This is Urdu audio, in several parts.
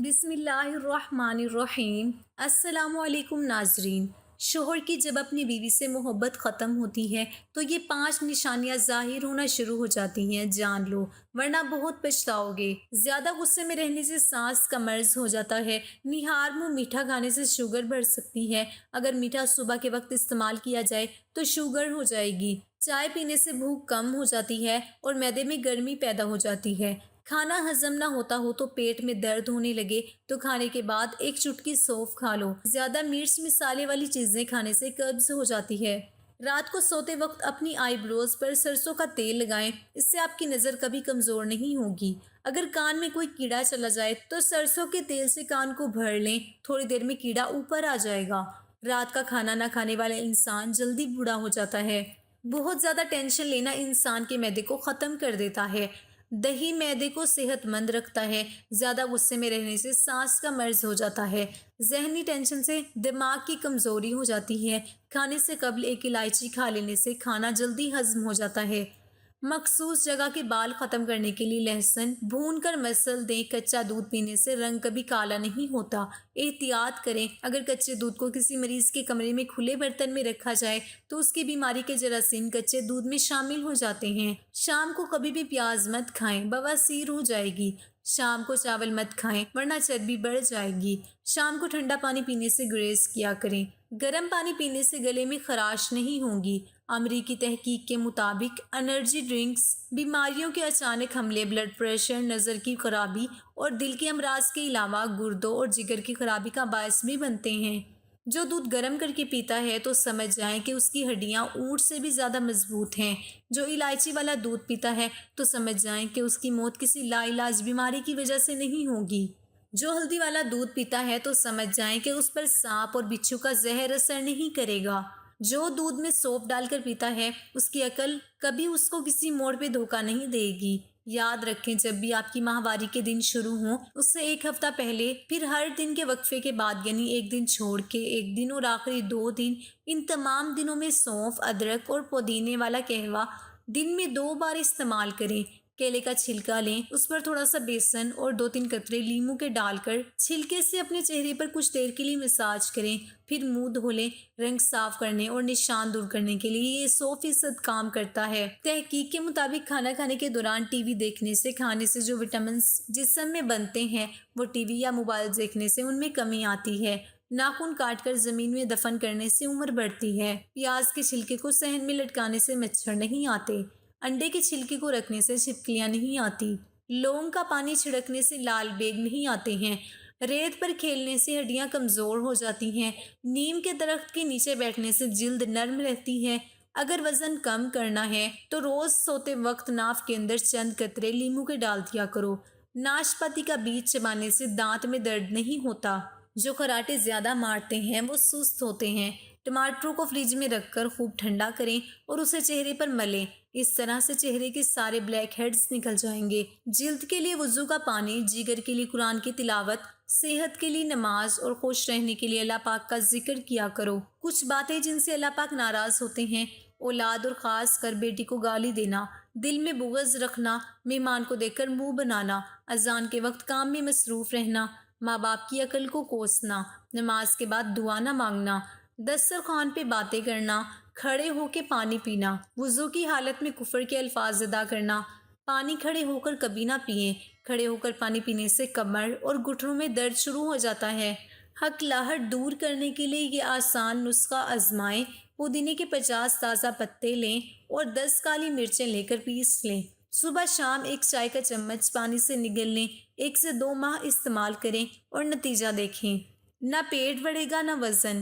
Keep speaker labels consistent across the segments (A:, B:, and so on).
A: بسم اللہ الرحمن الرحیم۔ السلام علیکم ناظرین۔ شوہر کی جب اپنی بیوی سے محبت ختم ہوتی ہے تو یہ 5 نشانیاں ظاہر ہونا شروع ہو جاتی ہیں، جان لو ورنہ بہت پچھتاؤ گے۔ زیادہ غصے میں رہنے سے سانس کا مرض ہو جاتا ہے، نہار منہ میٹھا کھانے سے شوگر بڑھ سکتی ہے، اگر میٹھا صبح کے وقت استعمال کیا جائے تو شوگر ہو جائے گی، چائے پینے سے بھوک کم ہو جاتی ہے اور معدے میں گرمی پیدا ہو جاتی ہے، کھانا ہضم نہ ہوتا ہو تو پیٹ میں درد ہونے لگے تو کھانے کے بعد ایک چٹکی سونف کھا لو، زیادہ مرچ مسالے والی چیزیں کھانے سے قبض ہو جاتی ہے۔ رات کو سوتے وقت اپنی آئی بروز پر سرسوں کا تیل لگائیں، اس سے آپ کی نظر کبھی کمزور نہیں ہوگی۔ اگر کان میں کوئی کیڑا چلا جائے تو سرسوں کے تیل سے کان کو بھر لیں، تھوڑی دیر میں کیڑا اوپر آ جائے گا۔ رات کا کھانا نہ کھانے والا انسان جلدی بوڑھا ہو جاتا ہے۔ بہت زیادہ ٹینشن لینا انسان کے معدے کو ختم کر دیتا ہے۔ دہی معدے کو صحت مند رکھتا ہے۔ زیادہ غصے میں رہنے سے سانس کا مرض ہو جاتا ہے۔ ذہنی ٹینشن سے دماغ کی کمزوری ہو جاتی ہے۔ کھانے سے قبل ایک الائچی کھا لینے سے کھانا جلدی ہضم ہو جاتا ہے۔ مخصوص جگہ کے بال ختم کرنے کے لیے لہسن بھون کر مسل دیں۔ کچا دودھ پینے سے رنگ کبھی کالا نہیں ہوتا۔ احتیاط کریں، اگر کچے دودھ کو کسی مریض کے کمرے میں کھلے برتن میں رکھا جائے تو اس کی بیماری کے جراثیم کچے دودھ میں شامل ہو جاتے ہیں۔ شام کو کبھی بھی پیاز مت کھائیں، بواسیر ہو جائے گی۔ شام کو چاول مت کھائیں ورنہ چربی بڑھ جائے گی۔ شام کو ٹھنڈا پانی پینے سے گریز کیا کریں۔ گرم پانی پینے سے گلے میں خراش نہیں ہوگی۔ امریکی تحقیق کے مطابق انرجی ڈرنکس بیماریوں کے اچانک حملے، بلڈ پریشر، نظر کی خرابی اور دل کے امراض کے علاوہ گردوں اور جگر کی خرابی کا باعث بھی بنتے ہیں۔ جو دودھ گرم کر کے پیتا ہے تو سمجھ جائیں کہ اس کی ہڈیاں اونٹ سے بھی زیادہ مضبوط ہیں۔ جو الائچی والا دودھ پیتا ہے تو سمجھ جائیں کہ اس کی موت کسی لا علاج بیماری کی وجہ سے نہیں ہوگی۔ جو ہلدی والا دودھ پیتا ہے تو سمجھ جائیں کہ اس پر سانپ اور بچھو کا زہر اثر نہیں کرے گا۔ جو دودھ میں سونف ڈال کر پیتا ہے اس کی عقل کبھی اس کو کسی موڑ پہ دھوکہ نہیں دے گی۔ یاد رکھیں، جب بھی آپ کی ماہواری کے دن شروع ہوں اس سے ایک ہفتہ پہلے، پھر ہر دن کے وقفے کے بعد یعنی ایک دن چھوڑ کے ایک دن اور آخری 2 دن، ان تمام دنوں میں سونف، ادرک اور پودینے والا قہوہ دن میں 2 بار استعمال کریں۔ کیلے کا چھلکا لیں، اس پر تھوڑا سا بیسن اور 2-3 قطرے لیموں کے ڈال کر چھلکے سے اپنے چہرے پر کچھ دیر کے لیے مساج کریں، پھر منہ دھو لیں۔ رنگ صاف کرنے اور نشان دور کرنے کے لیے یہ 100% کام کرتا ہے۔ تحقیق کے مطابق کھانا کھانے کے دوران ٹی وی دیکھنے سے، کھانے سے جو وٹامنس جسم میں بنتے ہیں وہ ٹی وی یا موبائل دیکھنے سے ان میں کمی آتی ہے۔ ناخن کاٹ کر زمین میں دفن کرنے سے عمر بڑھتی ہے۔ پیاز کے چھلکے کو صحن میں لٹکانے سے مچھر نہیں آتے۔ انڈے کے چھلکے کو رکھنے سے چھپکلیاں نہیں آتی۔ لونگ کا پانی چھڑکنے سے لال بیگ نہیں آتے ہیں۔ ریت پر کھیلنے سے ہڈیاں کمزور ہو جاتی ہیں۔ نیم کے درخت کے نیچے بیٹھنے سے جلد نرم رہتی ہے۔ اگر وزن کم کرنا ہے تو روز سوتے وقت ناف کے اندر چند قطرے لیموں کے ڈال دیا کرو۔ ناشپاتی کا بیج چبانے سے دانت میں درد نہیں ہوتا۔ جو خراٹے زیادہ مارتے ہیں وہ سست ہوتے ہیں۔ ٹماٹروں کو فریج میں رکھ کر خوب ٹھنڈا کریں اور اسے چہرے پر ملیں، اس طرح سے چہرے کے سارے بلیک ہیڈز نکل جائیں گے۔ جلد کے لیے وضو کا پانی، جگر کے لیے قرآن کی تلاوت، صحت کے لیے نماز اور خوش رہنے کے لیے اللہ پاک کا ذکر کیا کرو۔ کچھ باتیں جن سے اللہ پاک ناراض ہوتے ہیں: اولاد اور خاص کر بیٹی کو گالی دینا، دل میں بغض رکھنا، مہمان کو دیکھ کر منہ بنانا، اذان کے وقت کام میں مصروف رہنا، ماں باپ کی عقل کو کوسنا، نماز کے بعد دعا نہ مانگنا، دسترخوان پہ باتیں کرنا، کھڑے ہو کے پانی پینا، وضو کی حالت میں کفر کے الفاظ ادا کرنا، پانی کھڑے ہو کر کبھی نہ پئیں، کھڑے ہو کر پانی پینے سے کمر اور گھٹنوں میں درد شروع ہو جاتا ہے۔ ہکلاہٹ دور کرنے کے لیے یہ آسان نسخہ آزمائیں: پودینے کے 50 تازہ پتے لیں اور 10 کالی مرچیں لے کر پیس لیں۔ صبح شام 1 چائے کا چمچ پانی سے نگل لیں۔ 1 سے 2 ماہ استعمال کریں اور نتیجہ دیکھیں۔ نہ پیٹ بڑھے گا نہ وزن۔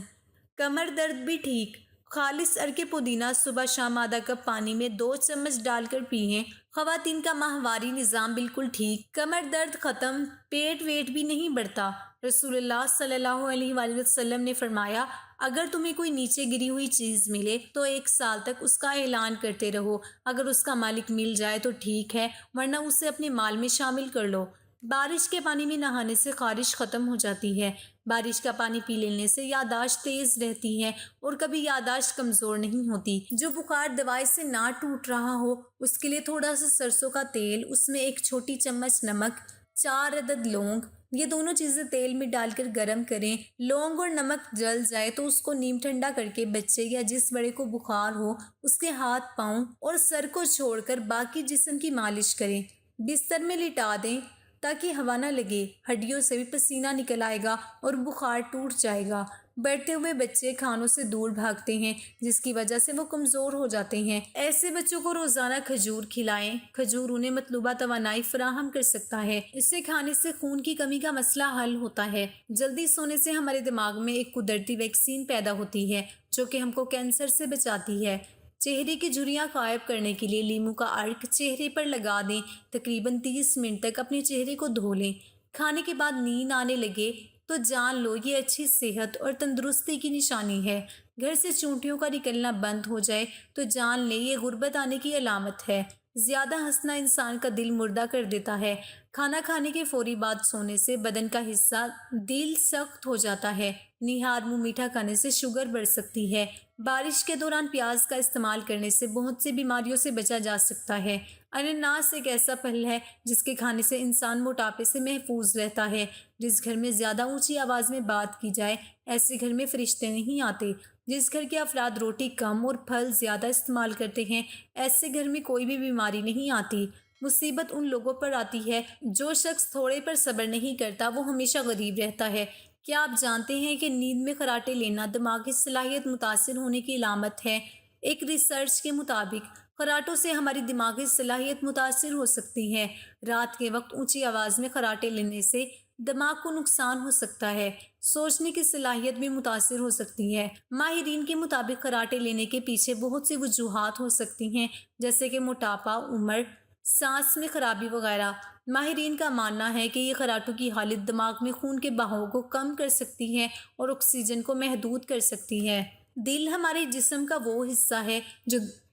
A: کمر درد بھی ٹھیک۔ خالص عرق پودینہ صبح شام آدھا کپ پانی میں 2 چمچ ڈال کر پئیں۔ خواتین کا ماہواری نظام بالکل ٹھیک، کمر درد ختم، پیٹ ویٹ بھی نہیں بڑھتا۔ رسول اللہ صلی اللہ علیہ وآلہ وسلم نے فرمایا: اگر تمہیں کوئی نیچے گری ہوئی چیز ملے تو 1 سال تک اس کا اعلان کرتے رہو، اگر اس کا مالک مل جائے تو ٹھیک ہے ورنہ اسے اپنے مال میں شامل کر لو۔ بارش کے پانی میں نہانے سے خارش ختم ہو جاتی ہے۔ بارش کا پانی پی لینے سے یادداشت تیز رہتی ہے اور کبھی یادداشت کمزور نہیں ہوتی۔ جو بخار دوائی سے نہ ٹوٹ رہا ہو اس کے لیے تھوڑا سا سرسوں کا تیل، اس میں 1 چھوٹی چمچ نمک، 4 عدد لونگ، یہ دونوں چیزیں تیل میں ڈال کر گرم کریں، لونگ اور نمک جل جائے تو اس کو نیم ٹھنڈا کر کے بچے یا جس بڑے کو بخار ہو اس کے ہاتھ پاؤں اور سر کو چھوڑ کر باقی جسم کی مالش کریں۔ بستر میں لٹا دیں تاکہ ہوا نہ لگے، ہڈیوں سے بھی پسینہ نکل آئے گا اور بخار ٹوٹ جائے گا۔ بڑھتے ہوئے بچے کھانوں سے دور بھاگتے ہیں جس کی وجہ سے وہ کمزور ہو جاتے ہیں۔ ایسے بچوں کو روزانہ کھجور کھلائیں۔ کھجور انہیں مطلوبہ توانائی فراہم کر سکتا ہے۔ اسے کھانے سے خون کی کمی کا مسئلہ حل ہوتا ہے۔ جلدی سونے سے ہمارے دماغ میں ایک قدرتی ویکسین پیدا ہوتی ہے جو کہ ہم کو کینسر سے بچاتی ہے۔ چہرے کی جھریاں غائب کرنے کے لیے لیموں کا عرق چہرے پر لگا دیں۔ تقریباً 30 منٹ تک اپنے چہرے کو دھو لیں۔ کھانے کے بعد نیند آنے لگے تو جان لو یہ اچھی صحت اور تندرستی کی نشانی ہے۔ گھر سے چونٹیوں کا نکلنا بند ہو جائے تو جان لیں یہ غربت آنے کی علامت ہے۔ زیادہ ہنسنا انسان کا دل مردہ کر دیتا ہے۔ کھانا کھانے کے فوری بعد سونے سے بدن کا حصہ دل سخت ہو جاتا ہے۔ نہار منہ میٹھا کھانے سے شوگر بڑھ سکتی ہے۔ بارش کے دوران پیاز کا استعمال کرنے سے بہت سی بیماریوں سے بچا جا سکتا ہے۔ انناس ایک ایسا پھل ہے جس کے کھانے سے انسان موٹاپے سے محفوظ رہتا ہے۔ جس گھر میں زیادہ اونچی آواز میں بات کی جائے ایسے گھر میں فرشتے نہیں آتے۔ جس گھر کے افراد روٹی کم اور پھل زیادہ استعمال کرتے ہیں ایسے گھر میں کوئی بھی بیماری نہیں آتی۔ مصیبت ان لوگوں پر آتی ہے جو شخص تھوڑے پر صبر نہیں کرتا وہ ہمیشہ غریب رہتا ہے۔ کیا آپ جانتے ہیں کہ نیند میں خراٹے لینا دماغی صلاحیت متاثر ہونے کی علامت ہے؟ ایک ریسرچ کے مطابق خراٹوں سے ہماری دماغی صلاحیت متاثر ہو سکتی ہے۔ رات کے وقت اونچی آواز میں خراٹے لینے سے دماغ کو نقصان ہو سکتا ہے۔ سوچنے کی صلاحیت بھی متاثر ہو سکتی ہے۔ ماہرین کے مطابق خراٹے لینے کے پیچھے بہت سی وجوہات ہو سکتی ہیں جیسے کہ موٹاپا، عمر، سانس میں خرابی وغیرہ۔ ماہرین کا ماننا ہے کہ یہ خراٹوں کی حالت دماغ میں خون کے بہاؤ کو کم کر سکتی ہے اور آکسیجن کو محدود کر سکتی ہے۔ دل ہمارے جسم کا وہ حصہ ہے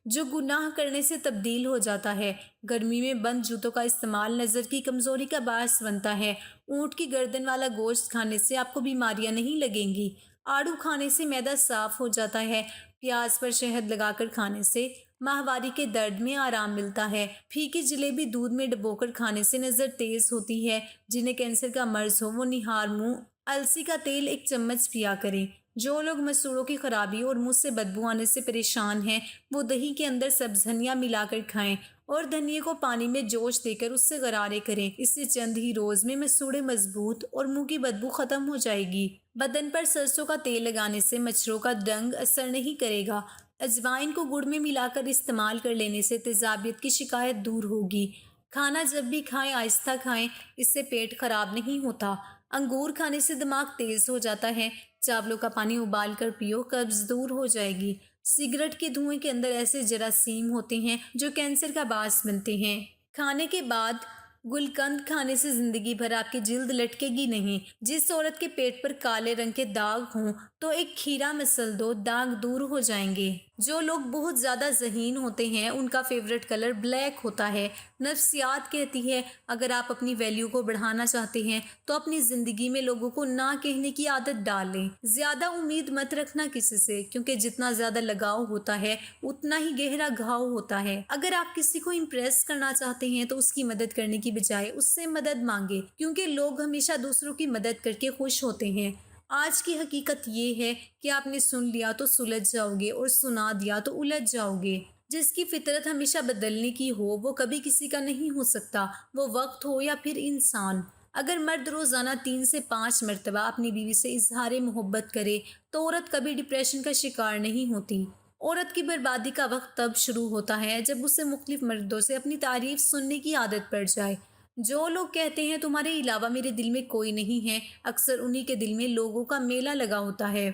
A: جو گناہ کرنے سے تبدیل ہو جاتا ہے۔ گرمی میں بند جوتوں کا استعمال نظر کی کمزوری کا باعث بنتا ہے۔ اونٹ کی گردن والا گوشت کھانے سے آپ کو بیماریاں نہیں لگیں گی۔ آڑو کھانے سے معدہ صاف ہو جاتا ہے۔ پیاز پر شہد لگا کر کھانے سے ماہواری کے درد میں آرام ملتا ہے۔ پھیکی جلیبی دودھ میں ڈبو کر کھانے سے نظر تیز ہوتی ہے۔ جنہیں کینسر کا مرض ہو وہ نہار منہ السی کا تیل 1 چمچ پیا کریں۔ جو لوگ مسوڑوں کی خرابی اور منہ سے بدبو آنے سے پریشان ہیں وہ دہی کے اندر سبز دھنیا ملا کر کھائیں اور دھنیے کو پانی میں جوش دے کر اس سے غرارے کریں۔ اس سے چند ہی روز میں مسوڑے مضبوط اور منہ کی بدبو ختم ہو جائے گی۔ بدن پر سرسوں کا تیل لگانے سے مچھروں کا ڈنگ اثر نہیں کرے گا۔ اجوائن کو گڑ میں ملا کر استعمال کر لینے سے تیزابیت کی شکایت دور ہوگی۔ کھانا جب بھی کھائیں آہستہ کھائیں، اس سے پیٹ خراب نہیں ہوتا۔ انگور کھانے سے دماغ تیز ہو جاتا ہے۔ چاولوں کا پانی ابال کر پیو، قبض دور ہو جائے گی۔ سگریٹ کے دھوئیں کے اندر ایسے جراثیم ہوتے ہیں جو کینسر کا باعث بنتے ہیں۔ کھانے کے بعد گلقند کھانے سے زندگی بھر آپ کی جلد لٹکے گی نہیں۔ جس عورت کے پیٹ پر کالے رنگ کے داغ ہوں تو ایک کھیرا مسل دو، داغ دور ہو جائیں گے۔ جو لوگ بہت زیادہ ذہین ہوتے ہیں ان کا فیورٹ کلر بلیک ہوتا ہے۔ نفسیات کہتی ہے اگر آپ اپنی ویلیو کو بڑھانا چاہتے ہیں تو اپنی زندگی میں لوگوں کو نہ کہنے کی عادت ڈال لیں۔ زیادہ امید مت رکھنا کسی سے، کیونکہ جتنا زیادہ لگاؤ ہوتا ہے اتنا ہی گہرا گھاؤ ہوتا ہے۔ اگر آپ کسی کو امپریس کرنا چاہتے ہیں تو اس کی مدد کرنے کی بجائے اس سے مدد مانگے، کیونکہ لوگ ہمیشہ دوسروں کی مدد کر کے خوش ہوتے ہیں۔ آج کی حقیقت یہ ہے کہ آپ نے سن لیا تو سلجھ جاؤ گے اور سنا دیا تو الجھ جاؤ گے۔ جس کی فطرت ہمیشہ بدلنے کی ہو وہ کبھی کسی کا نہیں ہو سکتا، وہ وقت ہو یا پھر انسان۔ اگر مرد روزانہ 3 سے 5 مرتبہ اپنی بیوی سے اظہار محبت کرے تو عورت کبھی ڈپریشن کا شکار نہیں ہوتی۔ عورت کی بربادی کا وقت تب شروع ہوتا ہے جب اسے مختلف مردوں سے اپنی تعریف سننے کی عادت پڑ جائے۔ جو لوگ کہتے ہیں تمہارے علاوہ میرے دل میں کوئی نہیں ہے، اکثر انہی کے دل میں لوگوں کا میلہ لگا ہوتا ہے۔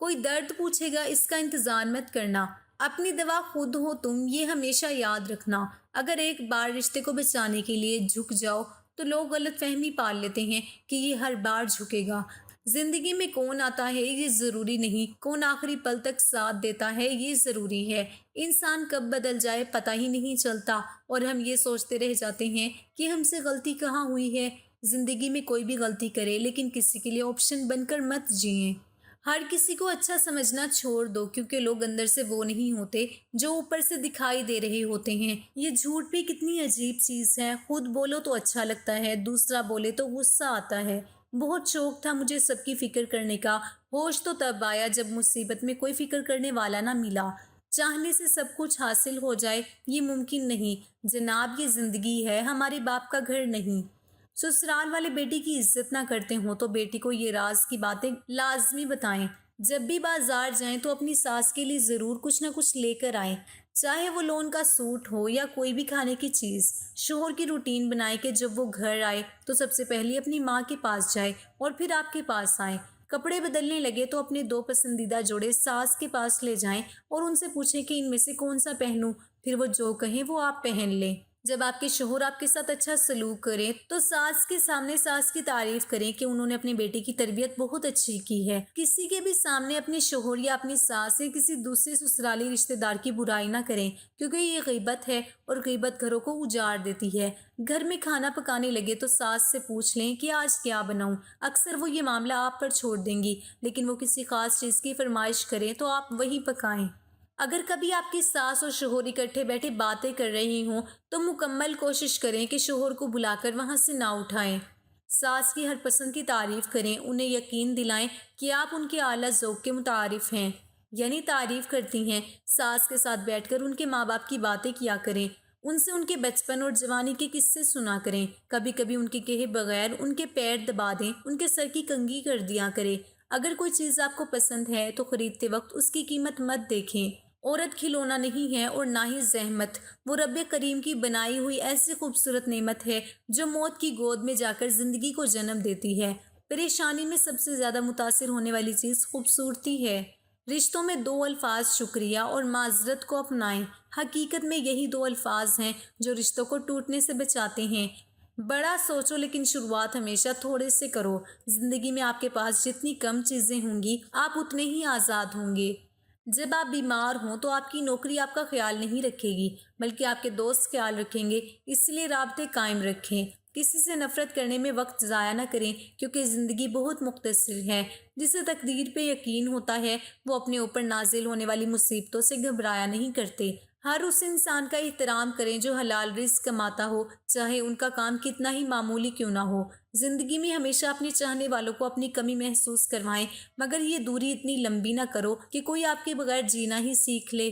A: کوئی درد پوچھے گا اس کا انتظار مت کرنا، اپنی دوا خود ہو تم، یہ ہمیشہ یاد رکھنا۔ اگر ایک بار رشتے کو بچانے کے لیے جھک جاؤ تو لوگ غلط فہمی پال لیتے ہیں کہ یہ ہر بار جھکے گا۔ زندگی میں کون آتا ہے یہ ضروری نہیں، کون آخری پل تک ساتھ دیتا ہے یہ ضروری ہے۔ انسان کب بدل جائے پتہ ہی نہیں چلتا اور ہم یہ سوچتے رہ جاتے ہیں کہ ہم سے غلطی کہاں ہوئی ہے۔ زندگی میں کوئی بھی غلطی کرے لیکن کسی کے لیے آپشن بن کر مت جئیں۔ ہر کسی کو اچھا سمجھنا چھوڑ دو، کیونکہ لوگ اندر سے وہ نہیں ہوتے جو اوپر سے دکھائی دے رہے ہوتے ہیں۔ یہ جھوٹ بھی کتنی عجیب چیز ہے، خود بولو تو اچھا لگتا ہے، دوسرا بولے تو غصہ آتا ہے۔ بہت شوق تھا مجھے سب کی فکر کرنے کا، ہوش تو تب آیا جب مصیبت میں کوئی فکر کرنے والا نہ ملا۔ چاہنے سے سب کچھ حاصل ہو جائے یہ ممکن نہیں جناب، یہ زندگی ہے، ہمارے باپ کا گھر نہیں۔ سسرال والے بیٹی کی عزت نہ کرتے ہوں تو بیٹی کو یہ راز کی باتیں لازمی بتائیں۔ جب بھی بازار جائیں تو اپنی ساس کے لیے ضرور کچھ نہ کچھ لے کر آئیں، چاہے وہ لون کا سوٹ ہو یا کوئی بھی کھانے کی چیز۔ شوہر کی روٹین بنائیں کہ جب وہ گھر آئے تو سب سے پہلے اپنی ماں کے پاس جائے اور پھر آپ کے پاس آئے۔ کپڑے بدلنے لگے تو اپنے 2 پسندیدہ جوڑے ساس کے پاس لے جائیں اور ان سے پوچھیں کہ ان میں سے کون سا پہنوں، پھر وہ جو کہیں وہ آپ پہن لیں۔ جب آپ کے شوہر آپ کے ساتھ اچھا سلوک کریں تو ساس کے سامنے ساس کی تعریف کریں کہ انہوں نے اپنے بیٹے کی تربیت بہت اچھی کی ہے۔ کسی کے بھی سامنے اپنے شوہر یا اپنی ساس یا کسی دوسرے سسرالی رشتہ دار کی برائی نہ کریں، کیونکہ یہ غیبت ہے اور غیبت گھروں کو اجاڑ دیتی ہے۔ گھر میں کھانا پکانے لگے تو ساس سے پوچھ لیں کہ آج کیا بناؤں، اکثر وہ یہ معاملہ آپ پر چھوڑ دیں گی، لیکن وہ کسی خاص چیز کی فرمائش کریں تو آپ وہی پکائیں۔ اگر کبھی آپ کی ساس اور شوہر اکٹھے بیٹھے باتیں کر رہی ہوں تو مکمل کوشش کریں کہ شوہر کو بلا کر وہاں سے نہ اٹھائیں۔ ساس کی ہر پسند کی تعریف کریں، انہیں یقین دلائیں کہ آپ ان کے اعلیٰ ذوق کے متعارف ہیں، یعنی تعریف کرتی ہیں۔ ساس کے ساتھ بیٹھ کر ان کے ماں باپ کی باتیں کیا کریں، ان سے ان کے بچپن اور جوانی کے قصے سنا کریں۔ کبھی کبھی ان کے کہے بغیر ان کے پیر دبا دیں، ان کے سر کی کنگھی کر دیا کریں۔ اگر کوئی چیز آپ کو پسند ہے تو خریدتے وقت اس کی قیمت مت دیکھیں۔ عورت کھلونا نہیں ہے اور نہ ہی زحمت، وہ رب کریم کی بنائی ہوئی ایسی خوبصورت نعمت ہے جو موت کی گود میں جا کر زندگی کو جنم دیتی ہے۔ پریشانی میں سب سے زیادہ متاثر ہونے والی چیز خوبصورتی ہے۔ رشتوں میں 2 الفاظ شکریہ اور معذرت کو اپنائیں۔ حقیقت میں یہی 2 الفاظ ہیں جو رشتوں کو ٹوٹنے سے بچاتے ہیں۔ بڑا سوچو لیکن شروعات ہمیشہ تھوڑے سے کرو۔ زندگی میں آپ کے پاس جتنی کم چیزیں ہوں گی آپ اتنے ہی آزاد ہوں گے۔ جب آپ بیمار ہوں تو آپ کی نوکری آپ کا خیال نہیں رکھے گی بلکہ آپ کے دوست خیال رکھیں گے، اس لیے رابطے قائم رکھیں۔ کسی سے نفرت کرنے میں وقت ضائع نہ کریں کیونکہ زندگی بہت مختصر ہے۔ جسے تقدیر پہ یقین ہوتا ہے وہ اپنے اوپر نازل ہونے والی مصیبتوں سے گھبرایا نہیں کرتے۔ ہر اس انسان کا احترام کریں جو حلال رزق کماتا ہو، چاہے ان کا کام کتنا ہی معمولی کیوں نہ ہو۔ زندگی میں ہمیشہ اپنے چاہنے والوں کو اپنی کمی محسوس کروائیں، مگر یہ دوری اتنی لمبی نہ کرو کہ کوئی آپ کے بغیر جینا ہی سیکھ لے۔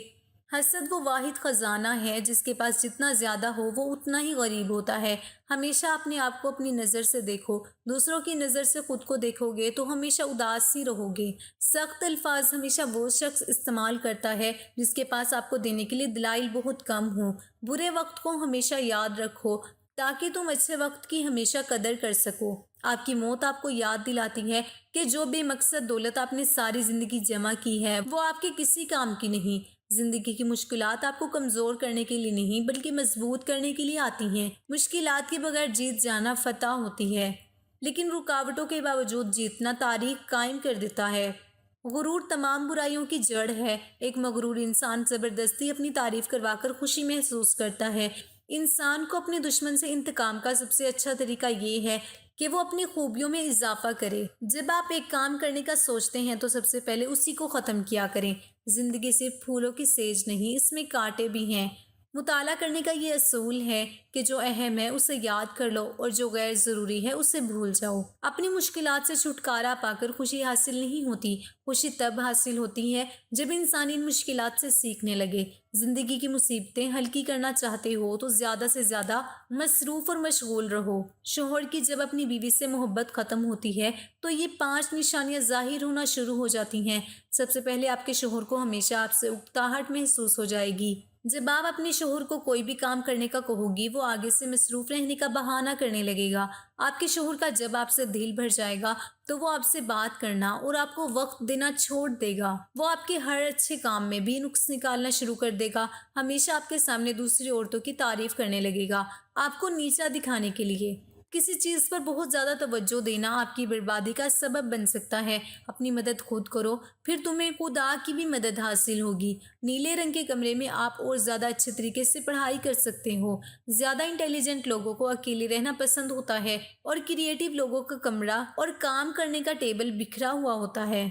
A: حسد وہ واحد خزانہ ہے جس کے پاس جتنا زیادہ ہو وہ اتنا ہی غریب ہوتا ہے۔ ہمیشہ اپنے آپ کو اپنی نظر سے دیکھو، دوسروں کی نظر سے خود کو دیکھو گے تو ہمیشہ اداس ہی رہو گے۔ سخت الفاظ ہمیشہ وہ شخص استعمال کرتا ہے جس کے پاس آپ کو دینے کے لیے دلائل بہت کم ہوں۔ برے وقت کو ہمیشہ یاد رکھو تاکہ تم اچھے وقت کی ہمیشہ قدر کر سکو۔ آپ کی موت آپ کو یاد دلاتی ہے کہ جو بے مقصد دولت آپ نے ساری زندگی جمع کی ہے وہ آپ کے کسی کام کی نہیں۔ زندگی کی مشکلات آپ کو کمزور کرنے کے لیے نہیں بلکہ مضبوط کرنے کے لیے آتی ہیں۔ مشکلات کے بغیر جیت جانا فتح ہوتی ہے، لیکن رکاوٹوں کے باوجود جیتنا تاریخ قائم کر دیتا ہے۔ غرور تمام برائیوں کی جڑ ہے۔ ایک مغرور انسان زبردستی اپنی تعریف کروا کر خوشی محسوس کرتا ہے۔ انسان کو اپنے دشمن سے انتقام کا سب سے اچھا طریقہ یہ ہے کہ وہ اپنی خوبیوں میں اضافہ کرے۔ جب آپ ایک کام کرنے کا سوچتے ہیں تو سب سے پہلے اسی کو ختم کیا کریں۔ زندگی صرف پھولوں کی سیج نہیں، اس میں کانٹے بھی ہیں۔ مطالعہ کرنے کا یہ اصول ہے کہ جو اہم ہے اسے یاد کر لو اور جو غیر ضروری ہے اسے بھول جاؤ۔ اپنی مشکلات سے چھٹکارا پا کر خوشی حاصل نہیں ہوتی، خوشی تب حاصل ہوتی ہے جب انسان ان مشکلات سے سیکھنے لگے۔ زندگی کی مصیبتیں ہلکی کرنا چاہتے ہو تو زیادہ سے زیادہ مصروف اور مشغول رہو۔ شوہر کی جب اپنی بیوی سے محبت ختم ہوتی ہے تو یہ 5 نشانیاں ظاہر ہونا شروع ہو جاتی ہیں۔ سب سے پہلے آپ کے شوہر کو ہمیشہ آپ سے اکتاہٹ محسوس ہو جائے گی۔ جب آپ اپنے شوہر کو کوئی بھی کام کرنے کا کہو گی وہ آگے سے مصروف رہنے کا بہانہ کرنے لگے گا۔ آپ کے شوہر کا جب آپ سے دل بھر جائے گا تو وہ آپ سے بات کرنا اور آپ کو وقت دینا چھوڑ دے گا۔ وہ آپ کے ہر اچھے کام میں بھی نقص نکالنا شروع کر دے گا، ہمیشہ آپ کے سامنے دوسری عورتوں کی تعریف کرنے لگے گا آپ کو نیچا دکھانے کے لیے۔ کسی چیز پر بہت زیادہ توجہ دینا آپ کی بربادی کا سبب بن سکتا ہے۔ اپنی مدد خود کرو، پھر تمہیں خدا کی بھی مدد حاصل ہوگی۔ نیلے رنگ کے کمرے میں آپ اور زیادہ اچھے طریقے سے پڑھائی کر سکتے ہو۔ زیادہ انٹیلیجنٹ لوگوں کو اکیلے رہنا پسند ہوتا ہے اور کریٹیو لوگوں کا کمرہ اور کام کرنے کا ٹیبل بکھرا ہوا ہوتا ہے۔